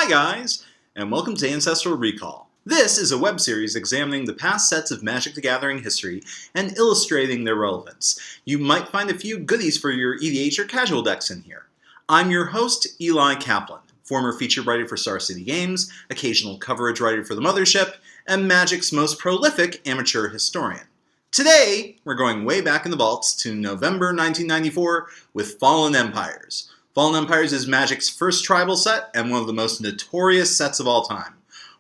guys, and welcome to Ancestral Recall. This is a web series examining the past sets of Magic the Gathering history and illustrating their relevance. You might find a few goodies for your EDH or casual decks in here. I'm your host, Eli Kaplan, former feature writer for Star City Games, occasional coverage writer for the Mothership, and Magic's most prolific amateur historian. Today, we're going way back in the vaults to November 1994 with Fallen Empires. Fallen Empires is Magic's first tribal set and one of the most notorious sets of all time.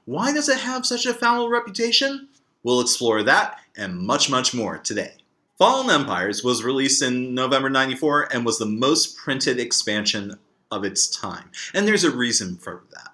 Why does it have such a foul reputation? We'll explore that and much, much more today. Fallen Empires was released in November 94 and was the most printed expansion of its time. And there's a reason for that.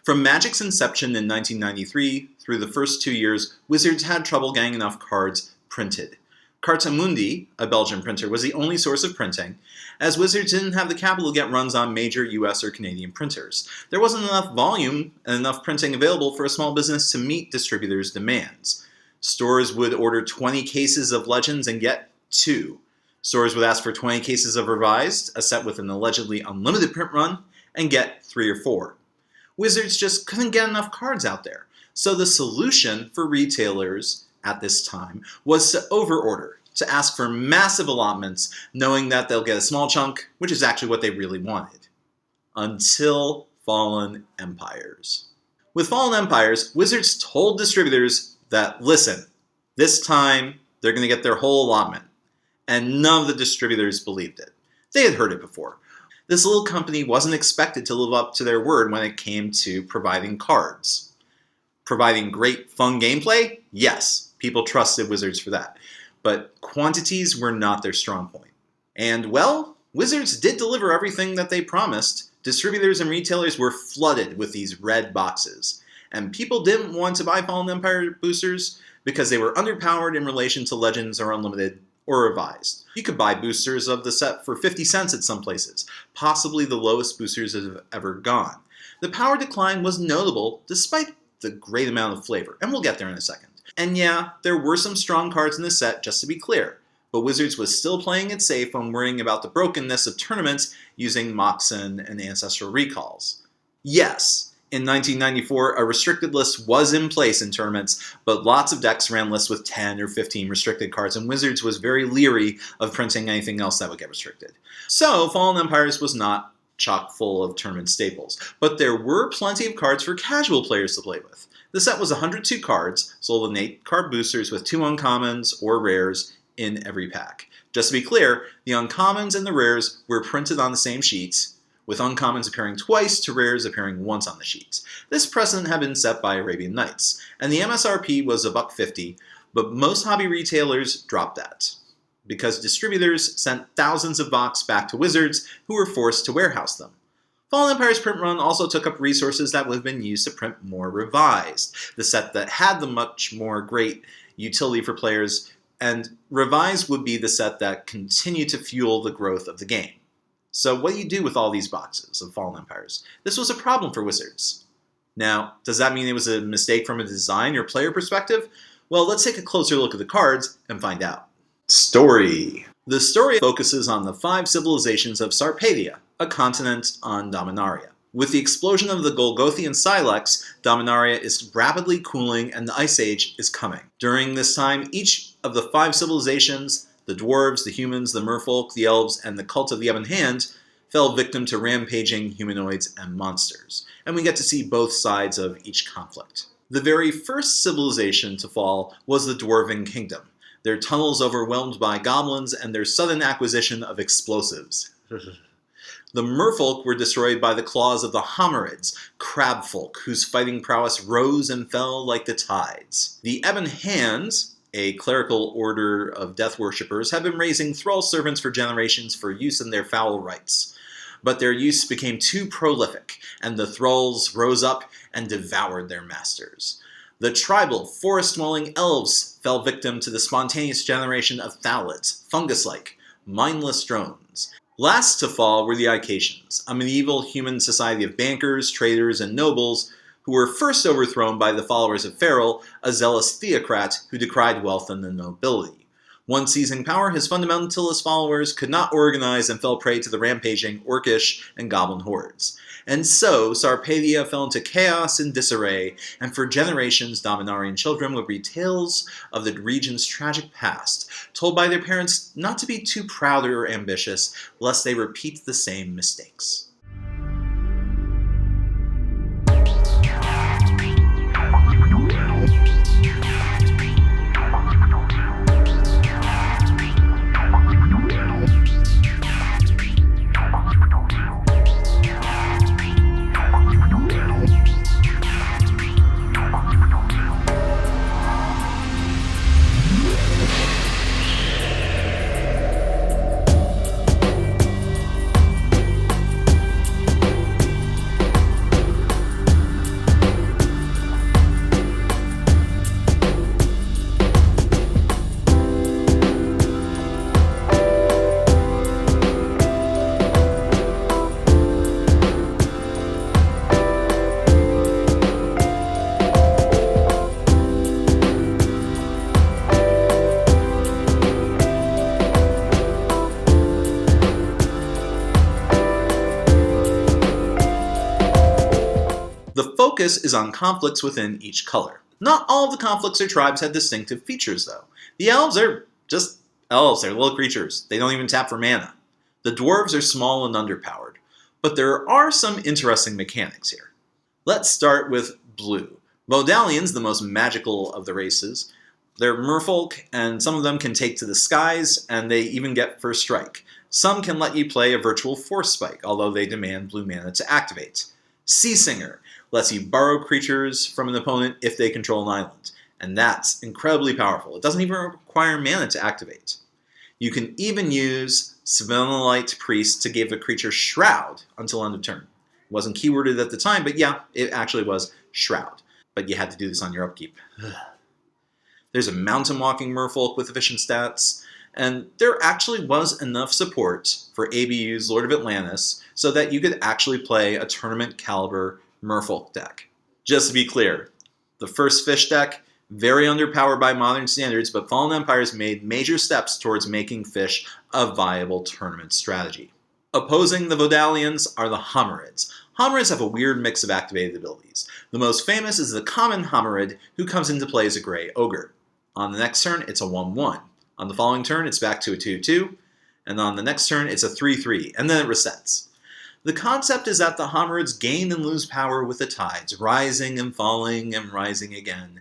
From Magic's inception in 1993 through the first 2 years, Wizards had trouble getting enough cards printed. Carta Mundi, a Belgian printer, was the only source of printing, as Wizards didn't have the capital to get runs on major US or Canadian printers. There wasn't enough volume and enough printing available for a small business to meet distributors' demands. Stores would order 20 cases of Legends and get 2. Stores would ask for 20 cases of Revised, a set with an allegedly unlimited print run, and get 3 or 4. Wizards just couldn't get enough cards out there. So the solution for retailers at this time was to overorder, to ask for massive allotments, knowing that they'll get a small chunk, which is actually what they really wanted. Until Fallen Empires. With Fallen Empires, Wizards told distributors that, listen, this time they're going to get their whole allotment. And none of the distributors believed it. They had heard it before. This little company wasn't expected to live up to their word when it came to providing cards. Providing great, fun gameplay? Yes. People trusted Wizards for that. But quantities were not their strong point. And, well, Wizards did deliver everything that they promised. Distributors and retailers were flooded with these red boxes. And people didn't want to buy Fallen Empire boosters because they were underpowered in relation to Legends or Unlimited or Revised. You could buy boosters of the set for 50 cents at some places, possibly the lowest boosters have ever gone. The power decline was notable despite the great amount of flavor, and we'll get there in a second. And yeah, there were some strong cards in the set, just to be clear, but Wizards was still playing it safe when worrying about the brokenness of tournaments using Moxen and Ancestral recalls. Yes, in 1994, a restricted list was in place in tournaments, but lots of decks ran lists with 10 or 15 restricted cards, and Wizards was very leery of printing anything else that would get restricted. So, Fallen Empires was not chock full of tournament staples, but there were plenty of cards for casual players to play with. The set was 102 cards, sold in 8-card boosters with 2 uncommons or rares in every pack. Just to be clear, the uncommons and the rares were printed on the same sheets, with uncommons appearing twice to rares appearing once on the sheets. This precedent had been set by Arabian Nights, and the MSRP was $1.50, but most hobby retailers dropped that, because distributors sent thousands of boxes back to Wizards, who were forced to warehouse them. Fallen Empire's print run also took up resources that would have been used to print more Revised, the set that had the much more great utility for players, and Revised would be the set that continued to fuel the growth of the game. So what do you do with all these boxes of Fallen Empires? This was a problem for Wizards. Now, does that mean it was a mistake from a design or player perspective? Well, let's take a closer look at the cards and find out. Story. The story focuses on the 5 civilizations of Sarpadia, a continent on Dominaria. With the explosion of the Golgothian Silex, Dominaria is rapidly cooling and the Ice Age is coming. During this time, each of the 5 civilizations, the dwarves, the humans, the merfolk, the elves, and the cult of the Ebon Hand, fell victim to rampaging humanoids and monsters. And we get to see both sides of each conflict. The very first civilization to fall was the Dwarven Kingdom, their tunnels overwhelmed by goblins and their sudden acquisition of explosives. The merfolk were destroyed by the claws of the Homerids, crabfolk, whose fighting prowess rose and fell like the tides. The Ebon Hands, a clerical order of death worshippers, have been raising thrall servants for generations for use in their foul rites. But their use became too prolific, and the thralls rose up and devoured their masters. The tribal, forest-dwelling elves fell victim to the spontaneous generation of thalids, fungus-like, mindless drones. Last to fall were the Icatians, a medieval human society of bankers, traders, and nobles who were first overthrown by the followers of Farrell, a zealous theocrat who decried wealth and the nobility. Once seizing power, his fundamentalist followers could not organize and fell prey to the rampaging orcish and goblin hordes. And so, Sarpadia fell into chaos and disarray, and for generations, Dominarian children would read tales of the region's tragic past, told by their parents not to be too proud or ambitious, lest they repeat the same mistakes. The focus is on conflicts within each color. Not all of the conflicts or tribes had distinctive features, though. The elves are just elves, they're little creatures. They don't even tap for mana. The dwarves are small and underpowered. But there are some interesting mechanics here. Let's start with blue. Vodalians, the most magical of the races. They're merfolk, and some of them can take to the skies, and they even get first strike. Some can let you play a virtual force spike, although they demand blue mana to activate. Sea Singer lets you borrow creatures from an opponent if they control an island, and that's incredibly powerful. It doesn't even require mana to activate. You can even use Svenelite Priest to give a creature Shroud until end of turn. It wasn't keyworded at the time, but yeah, it actually was Shroud. But you had to do this on your upkeep. There's a Mountain Walking Merfolk with efficient stats, and there actually was enough support for ABU's Lord of Atlantis so that you could actually play a tournament caliber Merfolk deck. Just to be clear, the first fish deck, very underpowered by modern standards, but Fallen Empires made major steps towards making fish a viable tournament strategy. Opposing the Vodalians are the Homerids. Homerids have a weird mix of activated abilities. The most famous is the common Homerid, who comes into play as a Grey Ogre. On the next turn, it's a 1-1. On the following turn, it's back to a 2-2. And on the next turn, it's a 3-3, and then it resets. The concept is that the Homerids gain and lose power with the tides, rising and falling and rising again,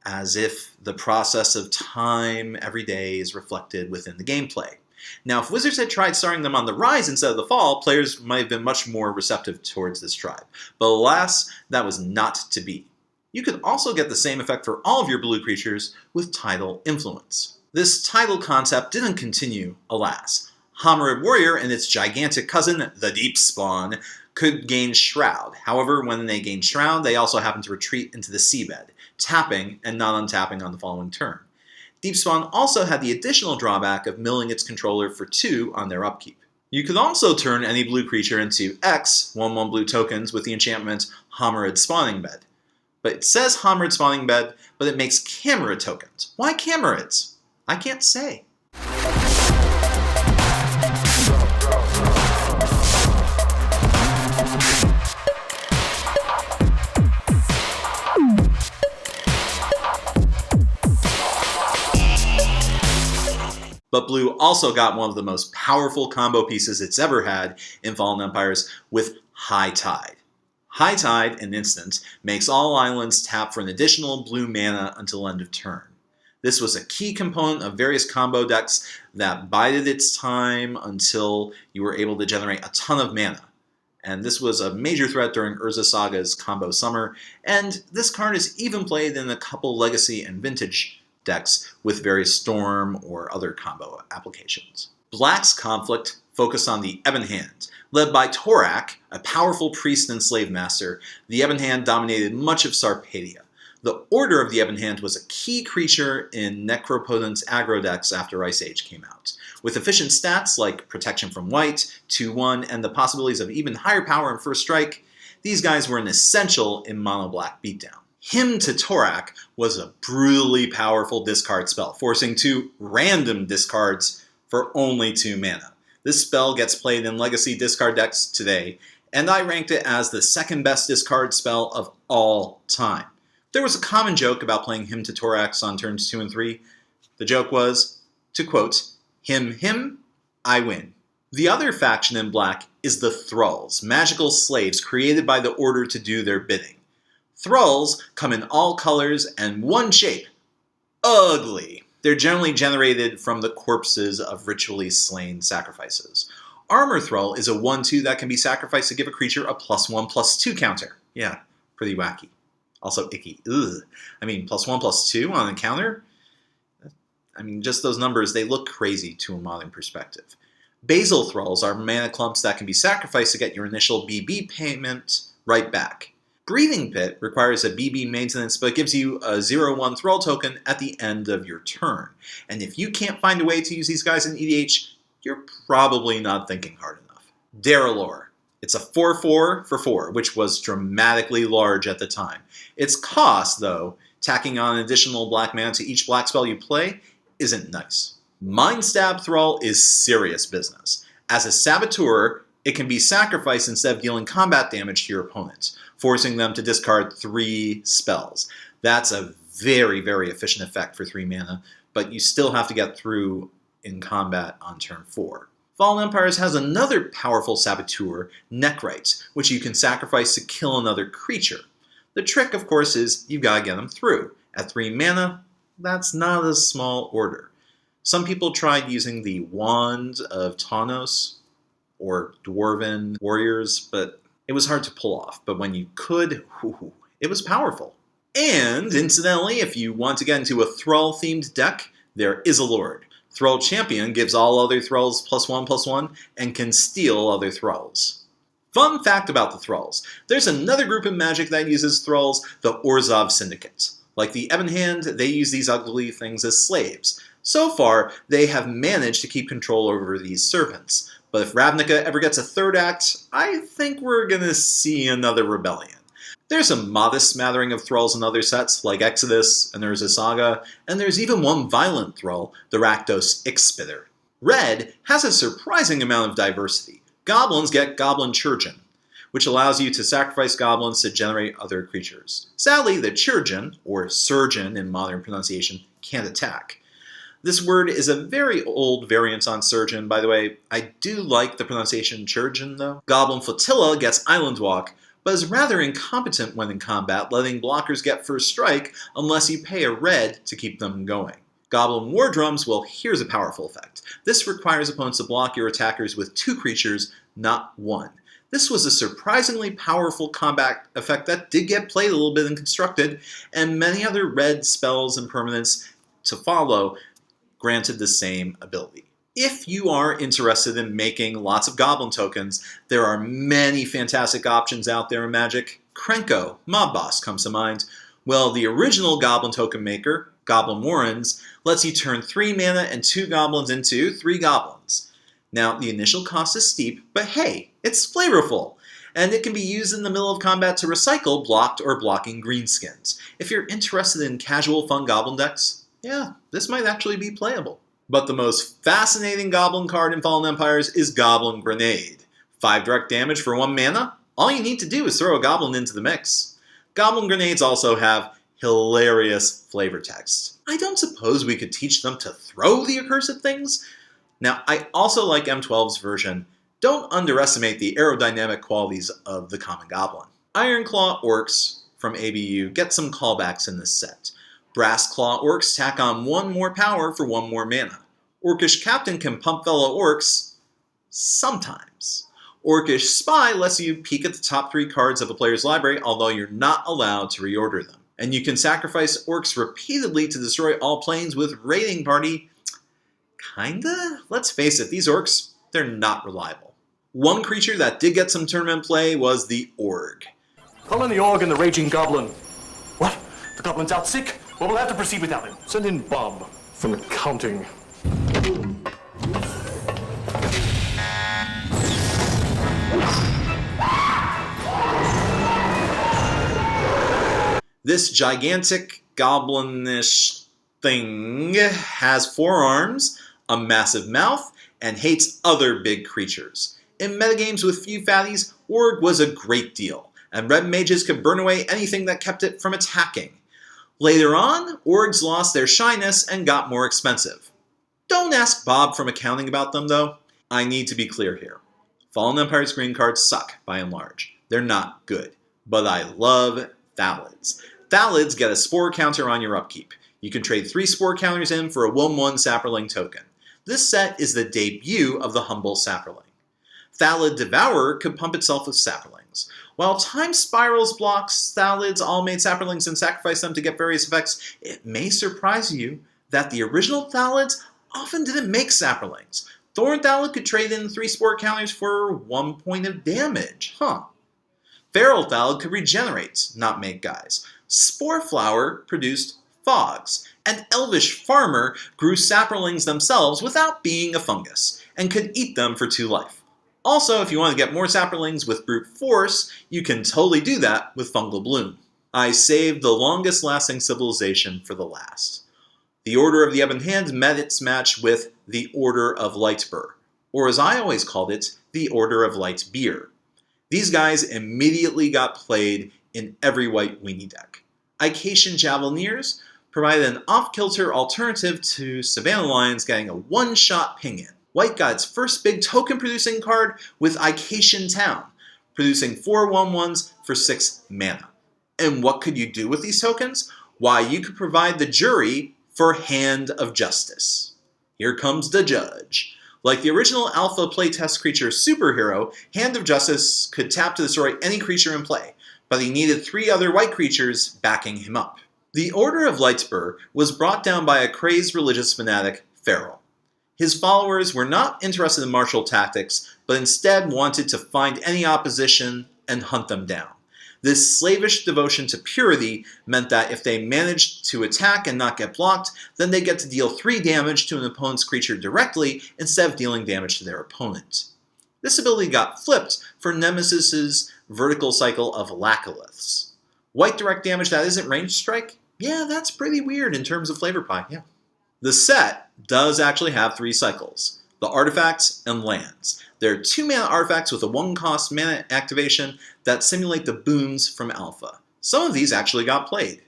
as if the process of time every day is reflected within the gameplay. Now, if Wizards had tried starting them on the rise instead of the fall, players might have been much more receptive towards this tribe. But alas, that was not to be. You could also get the same effect for all of your blue creatures with tidal influence. This tidal concept didn't continue, alas. Homerid Warrior and its gigantic cousin, the Deep Spawn, could gain Shroud. However, when they gain Shroud, they also happen to retreat into the seabed, tapping and not untapping on the following turn. Deep Spawn also had the additional drawback of milling its controller for 2 on their upkeep. You could also turn any blue creature into X, 1/1 blue tokens, with the enchantment Homerid Spawning Bed. But it says Homerid Spawning Bed, but it makes Camera tokens. Why Camerids? I can't say. But blue also got one of the most powerful combo pieces it's ever had in Fallen Empires with High Tide. High Tide, an instant, makes all islands tap for an additional blue mana until end of turn. This was a key component of various combo decks that bided its time until you were able to generate a ton of mana. And this was a major threat during Urza Saga's combo summer, and this card is even played in a couple Legacy and Vintage decks with various Storm or other combo applications. Black's conflict focused on the Ebon Hand. Led by Torak, a powerful priest and slave master, the Ebon Hand dominated much of Sarpadia. The Order of the Ebon Hand was a key creature in Necropotent's aggro decks after Ice Age came out. With efficient stats like Protection from White, 2-1, and the possibilities of even higher power and First Strike, these guys were an essential in mono-black beatdown. Hymn to Torak was a brutally powerful discard spell, forcing 2 random discards for only 2 mana. This spell gets played in Legacy discard decks today, and I ranked it as the second best discard spell of all time. There was a common joke about playing Hymn to Torak on turns 2 and 3. The joke was, to quote, him, I win. The other faction in black is the thrulls, magical slaves created by the Order to do their bidding. Thrulls come in all colors and one shape. Ugly. They're generally generated from the corpses of ritually slain sacrifices. Armor Thrall is a 1/2 that can be sacrificed to give a creature a +1/+2 counter. Yeah, pretty wacky. Also icky. Ugh. +1/+2 on a counter? Just those numbers, they look crazy to a modern perspective. Basal Thralls are mana clumps that can be sacrificed to get your initial BB payment right back. Breathing Pit requires a BB maintenance, but gives you a 0/1 Thrall token at the end of your turn. And if you can't find a way to use these guys in EDH, you're probably not thinking hard enough. Daralore. It's a 4/4 for 4, which was dramatically large at the time. Its cost, though, tacking on additional black mana to each black spell you play, isn't nice. Mindstab Thrall is serious business. As a Saboteur, it can be sacrificed instead of dealing combat damage to your opponents, forcing them to discard 3 spells. That's a very, very efficient effect for 3 mana, but you still have to get through in combat on turn 4. Fallen Empires has another powerful Saboteur, Neckrites, which you can sacrifice to kill another creature. The trick, of course, is you've got to get them through. At 3 mana, that's not a small order. Some people tried using the Wand of Tawnos, or Dwarven Warriors, but it was hard to pull off. But when you could, it was powerful. And, incidentally, if you want to get into a Thrall-themed deck, there is a Lord. Thrall Champion gives all other Thralls +1/+1, and can steal other Thralls. Fun fact about the Thralls. There's another group in Magic that uses Thralls, the Orzhov Syndicate. Like the Ebon Hand, they use these ugly things as slaves. So far, they have managed to keep control over these servants. But if Ravnica ever gets a 3rd act, I think we're going to see another rebellion. There's a modest smattering of Thralls in other sets, like Exodus, and there's a Saga, and there's even one violent Thrall, the Rakdos Ixspitter. Red has a surprising amount of diversity. Goblins get Goblin Churgeon, which allows you to sacrifice goblins to generate other creatures. Sadly, the Churgeon, or Surgeon in modern pronunciation, can't attack. This word is a very old variant on Surgeon, by the way. I do like the pronunciation Churgeon, though. Goblin Flotilla gets Island Walk, but is rather incompetent when in combat, letting blockers get first strike unless you pay a red to keep them going. Goblin War Drums, well, here's a powerful effect. This requires opponents to block your attackers with 2 creatures, not 1. This was a surprisingly powerful combat effect that did get played a little bit in Constructed, and many other red spells and permanents to follow granted the same ability. If you are interested in making lots of Goblin tokens, there are many fantastic options out there in Magic. Krenko, Mob Boss, comes to mind. Well, the original Goblin token maker, Goblin Warrens, lets you turn 3 mana and 2 goblins into 3 goblins. Now, the initial cost is steep, but hey, it's flavorful, and it can be used in the middle of combat to recycle blocked or blocking greenskins. If you're interested in casual fun Goblin decks, yeah, this might actually be playable. But the most fascinating Goblin card in Fallen Empires is Goblin Grenade. 5 direct damage for 1 mana? All you need to do is throw a Goblin into the mix. Goblin Grenades also have hilarious flavor text. I don't suppose we could teach them to throw the accursed things? Now, I also like M12's version. Don't underestimate the aerodynamic qualities of the Common Goblin. Ironclaw Orcs from ABU get some callbacks in this set. Brass Claw Orcs tack on 1 more power for 1 more mana. Orcish Captain can pump fellow orcs sometimes. Orcish Spy lets you peek at the top 3 cards of a player's library, although you're not allowed to reorder them. And you can sacrifice orcs repeatedly to destroy all planes with Raiding Party. Kinda? Let's face it, these orcs, they're not reliable. One creature that did get some tournament play was the Org. Call in the Org and the Raging Goblin. What? The Goblin's out sick? Well, we'll have to proceed without him. Send in Bob from accounting. This gigantic goblinish thing has 4 arms, a massive mouth, and hates other big creatures. In metagames with few fatties, Org was a great deal, and red mages could burn away anything that kept it from attacking. Later on, Orgs lost their shyness and got more expensive. Don't ask Bob from accounting about them, though. I need to be clear here. Fallen Empire's green cards suck, by and large. They're not good. But I love Thalids. Thalids get a spore counter on your upkeep. You can trade 3 spore counters in for a 1/1 Sapperling token. This set is the debut of the humble Sapperling. Thalid Devourer could pump itself with Sapperlings. While Time Spirals blocks Thalids all made Sapperlings and sacrifice them to get various effects, it may surprise you that the original Thalids often didn't make Sapperlings. Thorn Thalid could trade in 3 spore counters for 1 point of damage. Feral Thalid could regenerate, not make guys. Spore Flower produced fogs, and Elvish Farmer grew Sapperlings themselves without being a fungus, and could eat them for 2 life. Also, if you want to get more Sapperlings with brute force, you can totally do that with Fungal Bloom. I saved the longest lasting civilization for the last. The Order of the Ebon Hand met its match with the Order of Lightbur, or as I always called it, the Order of Light Beer. These guys immediately got played in every white weenie deck. Icacian Javelineers provided an off-kilter alternative to Savannah Lions getting a one-shot ping-in. White got its first big token-producing card with Icacian Town, producing 4 1/1s for 6 mana. And what could you do with these tokens? Why, you could provide the jury for Hand of Justice. Here comes the judge. Like the original alpha playtest creature Superhero, Hand of Justice could tap to destroy any creature in play, but he needed 3 other white creatures backing him up. The Order of Lightspur was brought down by a crazed religious fanatic, Feral. His followers were not interested in martial tactics, but instead wanted to find any opposition and hunt them down. This slavish devotion to purity meant that if they managed to attack and not get blocked, then they get to deal 3 damage to an opponent's creature directly instead of dealing damage to their opponent. This ability got flipped for Nemesis's vertical cycle of Lacoliths. White direct damage that isn't range strike? Yeah, that's pretty weird in terms of flavor pie, yeah. The set does actually have 3 cycles, the artifacts and lands. There are 2 mana artifacts with a 1-cost mana activation that simulate the boons from Alpha. Some of these actually got played.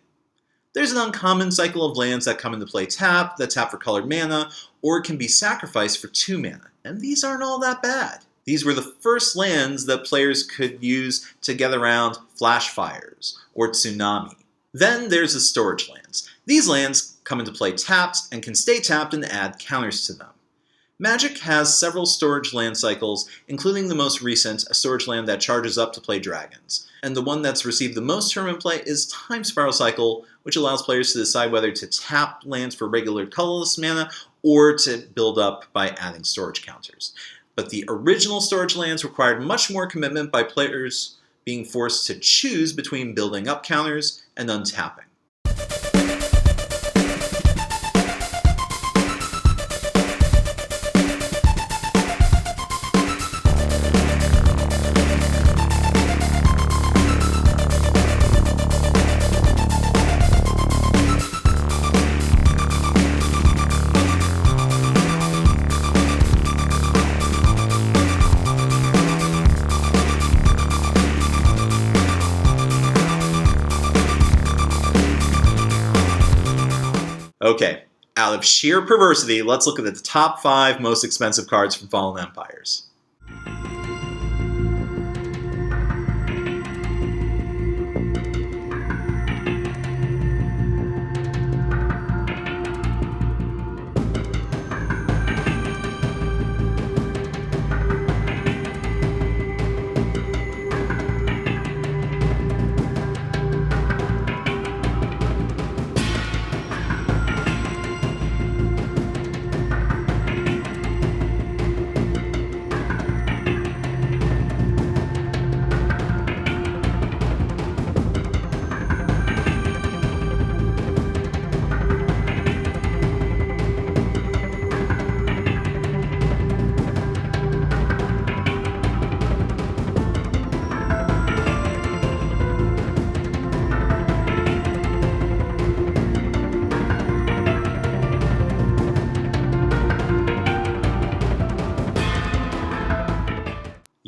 There's an uncommon cycle of lands that come into play that tap for colored mana, or can be sacrificed for 2 mana, and these aren't all that bad. These were the first lands that players could use to get around flash fires, or tsunami. Then there's the storage lands. These lands come into play tapped and can stay tapped and add counters to them. Magic has several storage land cycles, including the most recent, a storage land that charges up to play dragons. And the one that's received the most tournament play is Time Spiral Cycle, which allows players to decide whether to tap lands for regular colorless mana or to build up by adding storage counters. But the original storage lands required much more commitment by players being forced to choose between building up counters and untapping. Okay, out of sheer perversity, let's look at the top 5 most expensive cards from Fallen Empires.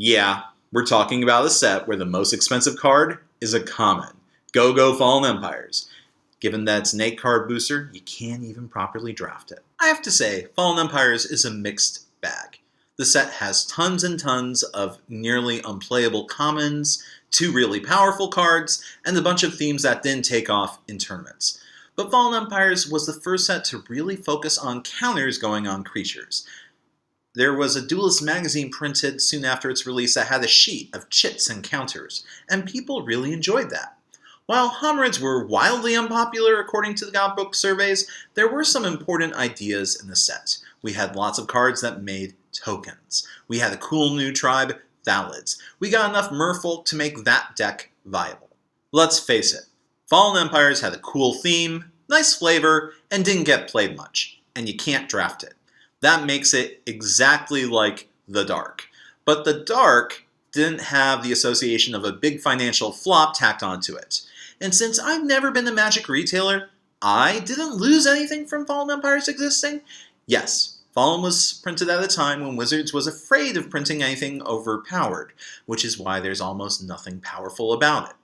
Yeah, we're talking about a set where the most expensive card is a common. Go Fallen Empires. Given that it's an 8 card booster, you can't even properly draft it. I have to say, Fallen Empires is a mixed bag. The set has tons and tons of nearly unplayable commons, 2 really powerful cards, and a bunch of themes that didn't take off in tournaments. But Fallen Empires was the first set to really focus on counters going on creatures. There was a Duelist magazine printed soon after its release that had a sheet of chits and counters, and people really enjoyed that. While homerids were wildly unpopular according to the Godbook surveys, there were some important ideas in the set. We had lots of cards that made tokens. We had a cool new tribe, Thalids. We got enough Merfolk to make that deck viable. Let's face it, Fallen Empires had a cool theme, nice flavor, and didn't get played much, and you can't draft it. That makes it exactly like the Dark. But the Dark didn't have the association of a big financial flop tacked onto it. And since I've never been a Magic retailer, I didn't lose anything from Fallen Empires existing. Yes, Fallen was printed at a time when Wizards was afraid of printing anything overpowered, which is why there's almost nothing powerful about it.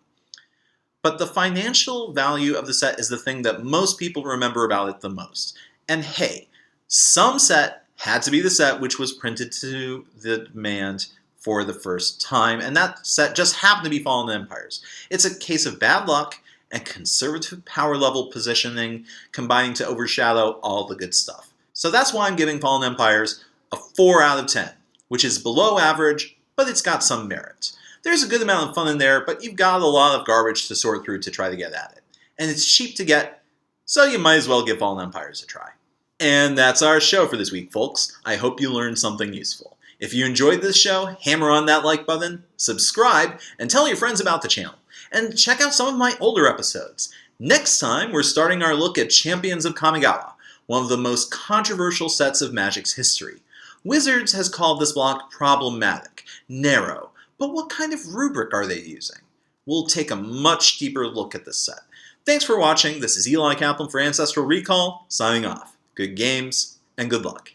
But the financial value of the set is the thing that most people remember about it the most. And hey, some set had to be the set which was printed to the demand for the first time, and that set just happened to be Fallen Empires. It's a case of bad luck and conservative power level positioning combining to overshadow all the good stuff. So that's why I'm giving Fallen Empires a 4 out of 10, which is below average, but it's got some merit. There's a good amount of fun in there, but you've got a lot of garbage to sort through to try to get at it. And it's cheap to get, so you might as well give Fallen Empires a try. And that's our show for this week, folks. I hope you learned something useful. If you enjoyed this show, hammer on that like button, subscribe, and tell your friends about the channel. And check out some of my older episodes. Next time, we're starting our look at Champions of Kamigawa, one of the most controversial sets of Magic's history. Wizards has called this block problematic, narrow, but what kind of rubric are they using? We'll take a much deeper look at this set. Thanks for watching. This is Eli Kaplan for Ancestral Recall, signing off. Good games, and good luck.